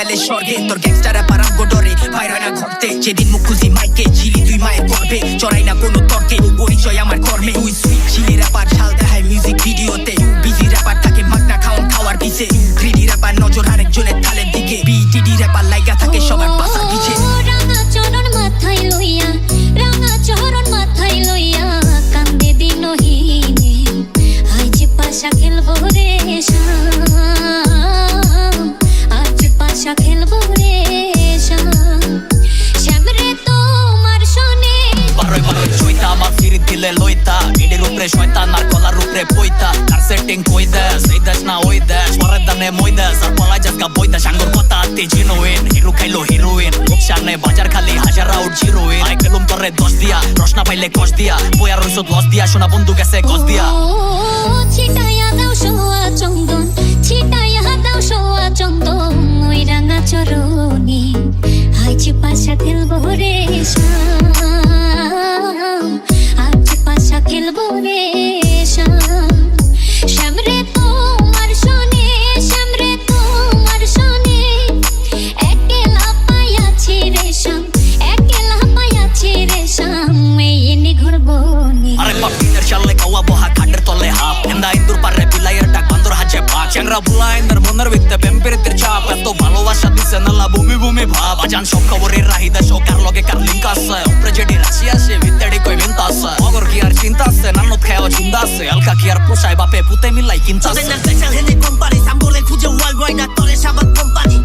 ফেলে স্বর্গে তোর গ্যাংস্টার র্যাপার আমগো ডরে ভাইরা না ঘরতে যেদিন মুখ খুলছি মাইকে ঝিলি তুই মায়ের গর্ভে চড়াই না কোনো তর্কে পরিচয় আমার কর্মে তুই সুইট ছিলি র্যাপার ঝাল দেখায় মিউজিক ভিডিওতে বিজি র্যাপার থাকে মাগনা খাওন খাওয়ার পিছে 3D র্যাপার নজর আরেকজনের থালের দিকে বিটিডি র্যাপার লাইগা থাকে সবার পাশার পিছে রাঙা চরণ মাথায় লইয়া রাঙা চরণ মাথায় লইয়া কান্দে দিনহীনে আজ পাশা খেলবো রে শাম আজ পাশা খেলবো রে শাম শ্যামরে তোমার শোনে বারোই বারোই চইতা আমার ফিরি দিলে লইতা ইডির উপরে শয়তান আর কলার উপরে পইতা তার সেটিং কই দেশ এই দেশ না ওই দেশ পরের দানে মই দেশ আর পলাই জায়গা বই দেশ আঙ্গুর কথা আত্মি জিনুইন হিরো খাইলো হিরোইন লোকসানে বাজার খালি হাজার আউট জিরোইন আই গেলুম তোরে 10 দিয়া রসনা পাইলে কষ দিয়া বইয়া রইছত লস দিয়া সোনা বন্ধু গেছে গছ দিয়া ছিটাইয়া দাও সোয়া চন্দন ছিটাইয়া দাও সোয়া চন্দন ওই রাঙা চরণে আজ পাশা খেলবো রে শাম আজ পাশা খেলবো রে শাম শ্যামরে তোমার শোনে শ্যামরে তোমার শোনে একলা পাইয়াছি রে শাম একলা পাইয়াছি রে শাম এই নিঘর বনে আরে পাপিদের চালে কাওয়া বহা খাটের তলে হাপ এন্দা ইন্দুর পারে বিলাইয়ের ডাক বান্দর হাজে ভাগ চ্যাংরা বুলাইন্দার মনের ভিতরে প্রেমপ্রীতির চাপ এত ভালোবাসা দিছে নালা ভূমি ভূমি ভাব আজান সব খবরের রাহিদা সকার লগে কার লিঙ্ক আছে উপরে যেটি রাশি আছে ভিতরে কই ভিন্তা আছে অগর কি আর চিন্তা আছে নানত খাওয়া চিন্তা আছে আলকা কি আর পোষায় বাপে পুতে মিলাই কিনতা আছে Special Henry Company, Sambo le fuge worldwide, actores Shabbat Company